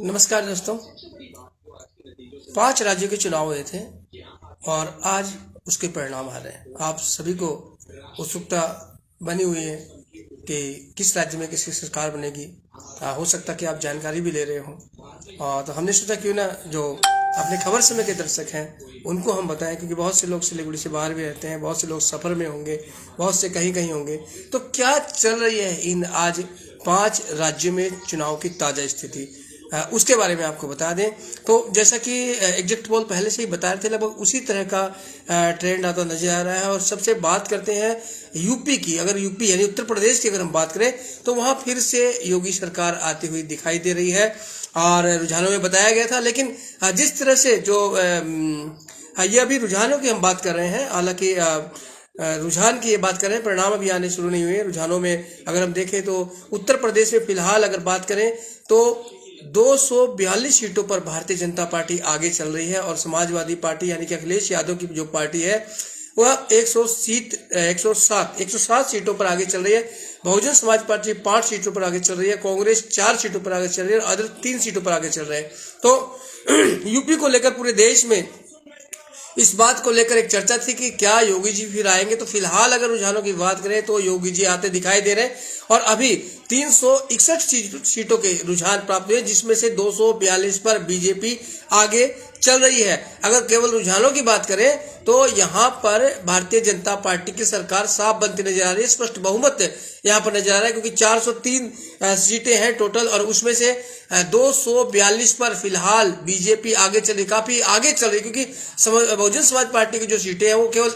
नमस्कार दोस्तों। 5 राज्यों के चुनाव हुए थे और आज उसके परिणाम आ रहे हैं। आप सभी को उत्सुकता बनी हुई है कि किस राज्य में किसकी सरकार बनेगी। हो सकता है कि आप जानकारी भी ले रहे हो, और तो हमने सोचा क्यों ना जो अपने खबर समय के दर्शक हैं उनको हम बताएं, क्योंकि बहुत से लोग सिलीगुड़ी से बाहर भी रहते हैं, बहुत से लोग सफ़र में होंगे, बहुत से कहीं कहीं होंगे। तो क्या चल रही है इन आज 5 राज्यों में चुनाव की ताज़ा स्थिति, उसके बारे में आपको बता दें। तो जैसा कि एग्जिट पोल पहले से ही बता रहे थे, लगभग उसी तरह का ट्रेंड आता नजर आ रहा है। और सबसे बात करते हैं यूपी की। अगर यूपी यानी उत्तर प्रदेश की अगर हम बात करें तो वहाँ फिर से योगी सरकार आती हुई दिखाई दे रही है और रुझानों में बताया गया था। लेकिन जिस तरह से जो ये अभी रुझानों की हम बात कर रहे हैं, हालांकि रुझान की ये बात करें, परिणाम अभी आने शुरू नहीं हुए। रुझानों में अगर हम देखें तो उत्तर प्रदेश में फिलहाल अगर बात करें तो 242 सीटों पर भारतीय जनता पार्टी आगे चल रही है और समाजवादी पार्टी यानी कि अखिलेश यादव की जो पार्टी है वह 107 सीटों पर आगे चल रही है। बहुजन समाज पार्टी 5 सीटों पर आगे चल रही है, कांग्रेस 4 सीटों पर आगे चल रही है और अदर 3 सीटों पर आगे चल रहे हैं। तो यूपी को लेकर पूरे देश में इस बात को लेकर एक चर्चा थी कि क्या योगी जी फिर आएंगे। तो फिलहाल अगर रुझानों की बात करें तो योगी जी आते दिखाई दे रहे हैं और अभी 361 सीटों के रुझान प्राप्त हुए, जिसमें से 242 पर बीजेपी आगे चल रही है। अगर केवल रुझानों की बात करें तो यहाँ पर भारतीय जनता पार्टी की सरकार साफ बनती नजर आ रही है। स्पष्ट बहुमत यहाँ पर नजर आ रहा है, क्योंकि 403 सीटें हैं टोटल और उसमें से 242 पर फिलहाल बीजेपी आगे चल रही, काफी आगे चल रही, क्योंकि बहुजन समाज पार्टी की जो सीटें हैं वो केवल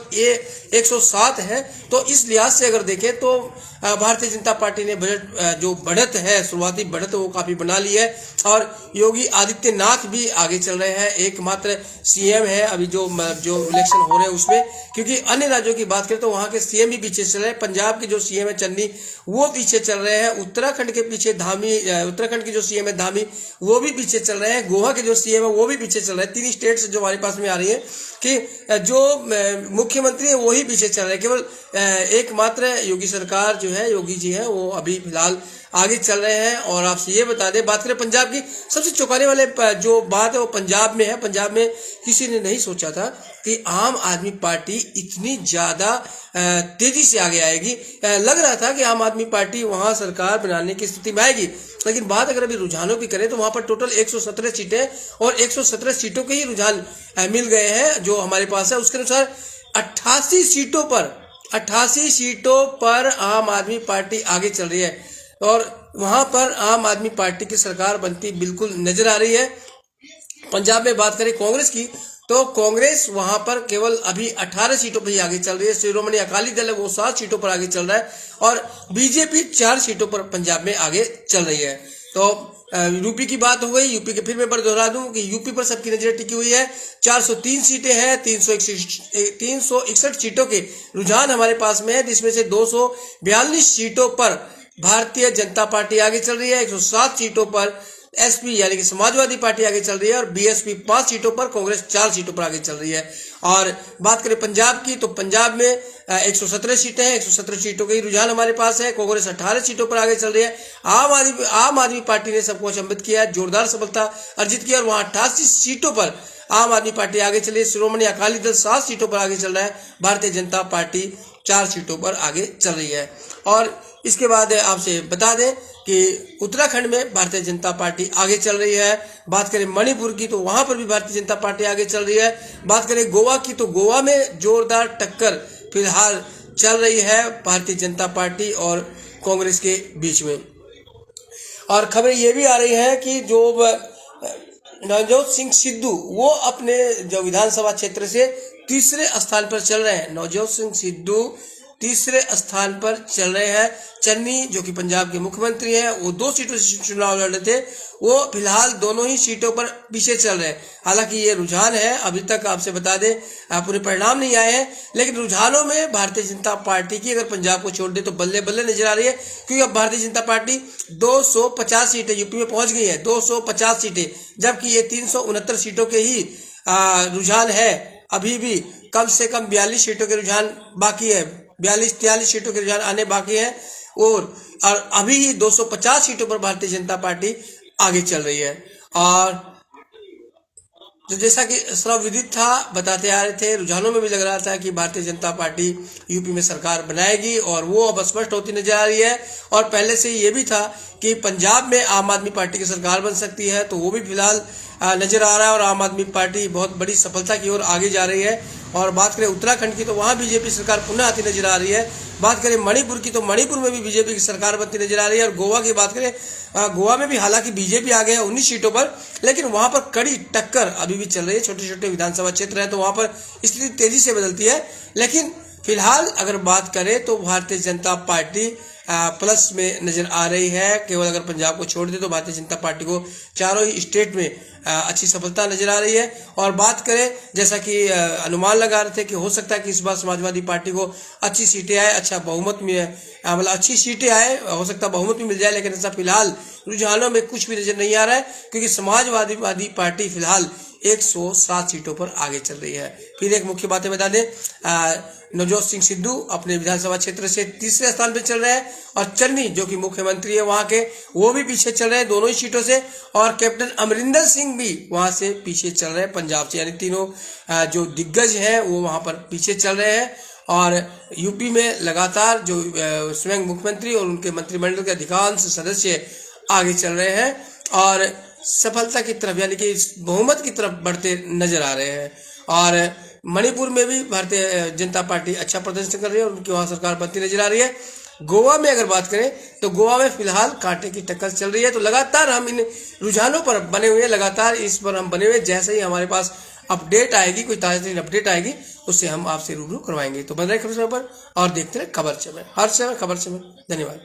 107 है। तो इस लिहाज से अगर देखें तो भारतीय जनता पार्टी ने बजट जो बढ़त है, शुरुआती बढ़त वो काफी बना ली है और योगी आदित्यनाथ भी आगे चल रहे हैं। एकमात्र सीएम है अभी जो इलेक्शन हो रहे हैं उसमें, क्योंकि अन्य राज्यों की बात करें तो वहां के सीएम भी पीछे चल रहे हैं। पंजाब के जो सीएम है चन्नी वो पीछे चल रहे हैं, उत्तराखंड के पीछे धामी, उत्तराखंड के जो सीएम है धामी वो भी पीछे चल रहे हैं, गोवा के जो सीएम है वो भी पीछे चल रहे हैं। 3 स्टेट्स जो हमारे पास में आ रही है कि जो मुख्यमंत्री है वही पीछे चल रहे हैं। केवल एकमात्र योगी सरकार जो है, योगी जी है, वो अभी फिलहाल आगे चल रहे हैं। और आपसे ये बता दें, बात करें पंजाब की, सबसे चौंकाने वाले जो बात है वो पंजाब में है। पंजाब में किसी ने नहीं सोचा था कि आम आदमी पार्टी इतनी ज्यादा तेजी से आगे आएगी। लग रहा था कि आम आदमी पार्टी वहां सरकार बनाने की स्थिति में आएगी, लेकिन बात अगर अभी रुझानों की करें तो वहां पर टोटल 117 सीटें और 117 सीटों के ही रुझान मिल गए हैं जो हमारे पास है। उसके अनुसार 88 सीटों पर आम आदमी पार्टी आगे चल रही है और वहां पर आम आदमी पार्टी की सरकार बनती बिल्कुल नजर आ रही है। पंजाब में बात करें कांग्रेस की तो कांग्रेस वहां पर केवल अभी 18 सीटों पर ही आगे चल रही है। शिरोमणि अकाली दल है वो 7 सीटों पर आगे चल रहा है और बीजेपी 4 सीटों पर पंजाब में आगे चल रही है। तो यूपी की बात हो गई। यूपी के फिर मैं दोहरा दूं कि यूपी पर सबकी नजर टिकी हुई है। 403 सीटें हैं, 361 सीटों के रुझान हमारे पास में है, जिसमें से 242 सीटों पर भारतीय जनता पार्टी आगे चल रही है, 107 सीटों पर एसपी यानी कि समाजवादी पार्टी आगे चल रही है और बीएसपी 5 सीटों पर, कांग्रेस 4 सीटों पर आगे चल रही है। और बात करें पंजाब की तो पंजाब में 117 सीटें हैं, 117 सीटों के ही रुझान हमारे पास है। कांग्रेस 18 सीटों पर आगे चल रही है। आम आदमी पार्टी ने सबको अचंभित किया, जोरदार सफलता अर्जित की और वहां 88 सीटों पर आम आदमी पार्टी आगे चली है। शिरोमणि अकाली दल 7 सीटों पर आगे चल रहा है, भारतीय जनता पार्टी 4 सीटों पर आगे चल रही है। और इसके बाद आपसे बता दें कि उत्तराखंड में भारतीय जनता पार्टी आगे चल रही है। बात करें मणिपुर की तो वहां पर भी भारतीय जनता पार्टी आगे चल रही है। बात करें गोवा की तो गोवा में जोरदार टक्कर फिलहाल चल रही है भारतीय जनता पार्टी और कांग्रेस के बीच में। और खबर ये भी आ रही है कि जो नवजोत सिंह सिद्धू वो अपने जो विधानसभा क्षेत्र से तीसरे स्थान पर चल रहे हैं। नवजोत सिंह सिद्धू तीसरे स्थान पर चल रहे हैं। चन्नी जो कि पंजाब के मुख्यमंत्री हैं, वो 2 सीटों से चुनाव लड़ रहे थे, वो फिलहाल दोनों ही सीटों पर पीछे चल रहे हैं। हालांकि ये रुझान है, अभी तक आपसे बता दें पूरे परिणाम नहीं आए हैं, लेकिन रुझानों में भारतीय जनता पार्टी की अगर पंजाब को छोड़ दे तो बल्ले बल्ले नजर आ रही है, क्योंकि अब भारतीय जनता पार्टी 250 सीटें यूपी में पहुंच गई है, 250 सीटें, जबकि ये 369 सीटों के ही रुझान है। अभी भी कम से कम 42 सीटों के रुझान बाकी है, 42-43 सीटों के रुझान आने बाकी है। और अभी ही 250 सीटों पर भारतीय जनता पार्टी आगे चल रही है। और तो जैसा कि सर्वविदित था, बताते आ रहे थे, रुझानों में भी लग रहा था कि भारतीय जनता पार्टी यूपी में सरकार बनाएगी और वो अब स्पष्ट होती नजर आ रही है। और पहले से ये भी था कि पंजाब में आम आदमी पार्टी की सरकार बन सकती है, तो वो भी फिलहाल नजर आ रहा है और आम आदमी पार्टी बहुत बड़ी सफलता की ओर आगे जा रही है। और बात करें उत्तराखंड की तो वहां बीजेपी सरकार पुनः आती नजर आ रही है। बात करें मणिपुर की तो मणिपुर में भी बीजेपी की सरकार बनती नजर आ रही है। और गोवा की बात करें, गोवा में भी हालांकि बीजेपी आ गया 19 सीटों पर, लेकिन वहां पर कड़ी टक्कर अभी भी चल रही है। छोटे छोटे विधानसभा क्षेत्र है तो वहां पर स्थिति तेजी से बदलती है। लेकिन फिलहाल अगर बात करें तो भारतीय जनता पार्टी प्लस में नजर आ रही है। केवल अगर पंजाब को छोड़ दे तो भारतीय जनता पार्टी को चारों ही स्टेट में अच्छी सफलता नजर आ रही है। और बात करें, जैसा कि अनुमान लगा रहे थे कि हो सकता है कि इस बार समाजवादी पार्टी को अच्छी सीटें आए, अच्छा बहुमत में, मतलब अच्छी सीटें आए, हो सकता है बहुमत में मिल जाए, लेकिन ऐसा फिलहाल रुझानों में कुछ भी नजर नहीं आ रहा है, क्योंकि समाजवादी पार्टी फिलहाल 107 सीटों पर आगे चल रही है। फिर एक मुख्य बातें बता दें, नवजोत सिंह सिद्धू अपने विधानसभा क्षेत्र से तीसरे स्थान पर चल रहे हैं और चन्नी जो कि मुख्यमंत्री है वहां के, वो भी पीछे चल रहे हैं दोनों ही सीटों से। और कैप्टन अमरिंदर सिंह भी वहां से पीछे चल रहे हैं पंजाब से, यानी तीनों जो दिग्गज हैं वो वहां पर पीछे चल रहे हैं। और यूपी में लगातार जो स्वयं मुख्यमंत्री और उनके मंत्रिमंडल के अधिकांश सदस्य आगे चल रहे हैं और सफलता की तरफ, यानी कि बहुमत की तरफ बढ़ते नजर आ रहे हैं। और मणिपुर में भी भारतीय जनता पार्टी अच्छा प्रदर्शन कर रही है और उनकी वहां सरकार बनती नजर आ रही है। गोवा में अगर बात करें तो गोवा में फिलहाल कांटे की टक्कर चल रही है। तो लगातार हम इन रुझानों पर बने हुए हैं, लगातार इस पर हम बने हुए। जैसे ही हमारे पास अपडेट आएगी, कोई ताज़ा अपडेट आएगी, उससे हम आपसे रूबरू करवाएंगे। तो बन रहे खबर समय पर और देखते रहे खबर समय, हर समय खबर समय। धन्यवाद।